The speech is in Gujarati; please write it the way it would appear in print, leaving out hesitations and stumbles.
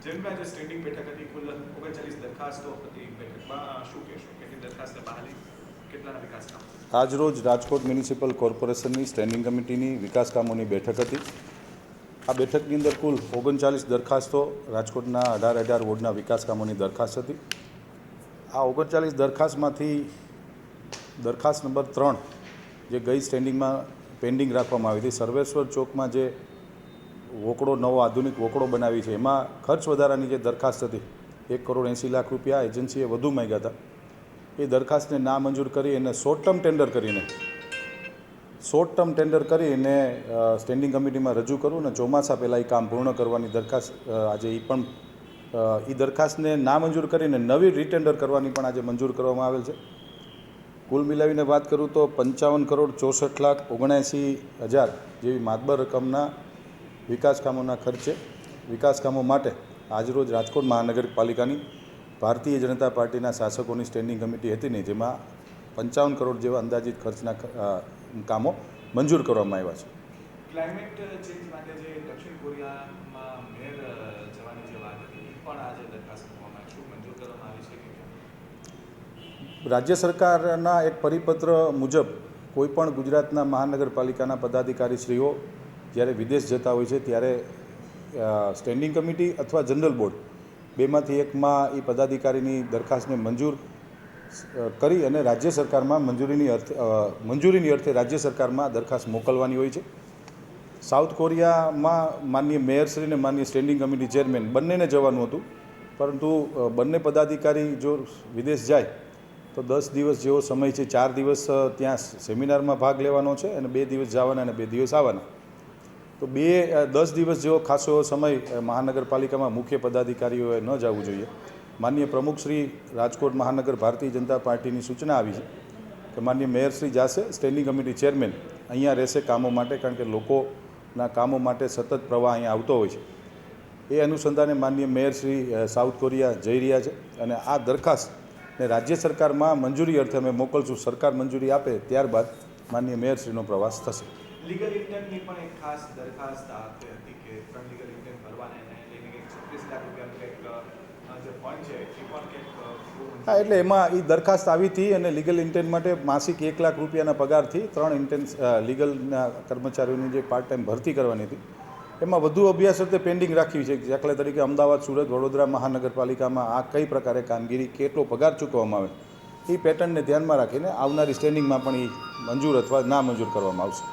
જેમ આજે સ્ટેન્ડિંગ બેઠક હતી, કુલ 39 દરખાસ્તો હતી. બેઠકમાં શું કહેશો? કેટલી દરખાસ્ત બહાલી, કેટલાના વિકાસ કામ? આજરોજ રાજકોટ મ્યુનિસિપલ કોર્પોરેશનની સ્ટેન્ડિંગ કમિટીની વિકાસ કામોની બેઠક હતી. આ બેઠકની અંદર કુલ 39 દરખાસ્તો રાજકોટના 18 વોર્ડના વિકાસ કામોની દરખાસ્ત હતી. આ 39 દરખાસ્તમાંથી દરખાસ્ત નંબર 3 જે ગઈ સ્ટેન્ડિંગમાં પેન્ડિંગ રાખવામાં આવી હતી, સર્વેશ્વર ચોકમાં જે વોકડો નવો આધુનિક વોકડો બનાવી છે, એમાં ખર્ચ વધારાની જે દરખાસ્ત હતી 1 કરોડ 80 લાખ રૂપિયા એજન્સીએ વધુ માંગ્યા હતા. એ દરખાસ્તને નામંજૂર કરી અને શોર્ટ ટર્મ ટેન્ડર કરીને સ્ટેન્ડિંગ કમિટીમાં રજૂ કરું અને ચોમાસા પહેલાં એ કામ પૂર્ણ કરવાની દરખાસ્ત આજે એ દરખાસ્તને નામંજૂર કરીને નવી રીટેન્ડર કરવાની પણ આજે મંજૂર કરવામાં આવેલ છે. કુલ મિલાવીને વાત કરું તો 55 કરોડ 64 લાખ 79 હજાર જેવી માતબર રકમના વિકાસ કામોના ખર્ચે વિકાસ કામો માટે આજરોજ રાજકોટ મહાનગરપાલિકાની ભારતીય જનતા પાર્ટીના શાસકોની સ્ટેન્ડિંગ કમિટી હતી ને, જેમાં 55 કરોડ જેવા અંદાજિત ખર્ચના કામો મંજૂર કરવામાં આવ્યા છે. ક્લાઇમેટ ચેન્જ માટે જે દક્ષિણ કોરિયામાં મેર જવાની જે વાત હતી, એ પણ આજે દરખાસ્ત મૂકવામાં આવી. શું મંજૂર કરવામાં આવી છે કે રાજ્ય સરકારના એક પરિપત્ર મુજબ કોઈપણ ગુજરાતના મહાનગરપાલિકાના પદાધિકારીશ્રીઓ જ્યારે વિદેશ જતા હોય છે ત્યારે સ્ટેન્ડિંગ કમિટી અથવા જનરલ બોર્ડ બેમાંથી એકમાં એ પદાધિકારીની દરખાસ્તને મંજૂર કરી અને રાજ્ય સરકારમાં મંજૂરીની અર્થે રાજ્ય સરકારમાં દરખાસ્ત મોકલવાની હોય છે. સાઉથ કોરિયામાં માનનીય મેયરશ્રીને માનનીય સ્ટેન્ડિંગ કમિટી ચેરમેન બંનેને જવાનું હતું, પરંતુ બંને પદાધિકારી જો વિદેશ જાય તો 10 દિવસ જેવો સમય છે. 4 દિવસ ત્યાં સેમિનારમાં ભાગ લેવાનો છે અને 2 દિવસ જવાના અને 2 દિવસ આવવાના. તો 10 દિવસ જેવો ખાસો સમય મહાનગરપાલિકામાં મુખ્ય પદાધિકારીઓએ ન જવું જોઈએ. માનનીય પ્રમુખશ્રી રાજકોટ મહાનગર ભારતીય જનતા પાર્ટીની સૂચના આવી છે કે માનનીય મેયરશ્રી જશે, સ્ટેન્ડિંગ કમિટી ચેરમેન અહીંયા રહેશે કામો માટે, કારણ કે લોકોના કામો માટે સતત પ્રવાહ અહીંયા આવતો હોય છે. એ અનુસંધાને માનનીય મેયરશ્રી સાઉથ કોરિયા જઈ રહ્યા છે અને આ દરખાસ્તને રાજ્ય સરકારમાં મંજૂરી અર્થે અમે મોકલશું. સરકાર મંજૂરી આપે ત્યારબાદ માનનીય મેયરશ્રીનો પ્રવાસ થશે. લીગલ ઇન્ટેન્ટની પણ એક ખાસ દરખાસ્ત હતી કે 3 લીગલ ઇન્ટેન્ટ ભરવાના, એને લઈને કંઈક 36 લાખ રૂપિયાનું કંઈક જે ફંડ છે એ પણ કંઈક. હા, એટલે એમાં એ દરખાસ્ત આવી હતી અને લીગલ ઇન્ટેન્ટ માટે માસિક 1 લાખ રૂપિયાના પગારથી 3 ઇન્ટેન્ટ લીગલના કર્મચારીઓની જે પાર્ટ ટાઈમ ભરતી કરવાની હતી, એમાં વધુ અભ્યાસ અર્થે પેન્ડિંગ રાખવી છે. દાખલા તરીકે અમદાવાદ, સુરત, વડોદરા મહાનગરપાલિકામાં આ કઈ પ્રકારે કામગીરી, કેટલો પગાર ચૂકવવામાં આવે, એ પેટર્નને ધ્યાનમાં રાખીને આવનારી સ્ટેન્ડિંગમાં પણ એ મંજૂર અથવા ના મંજૂર કરવામાં આવશે.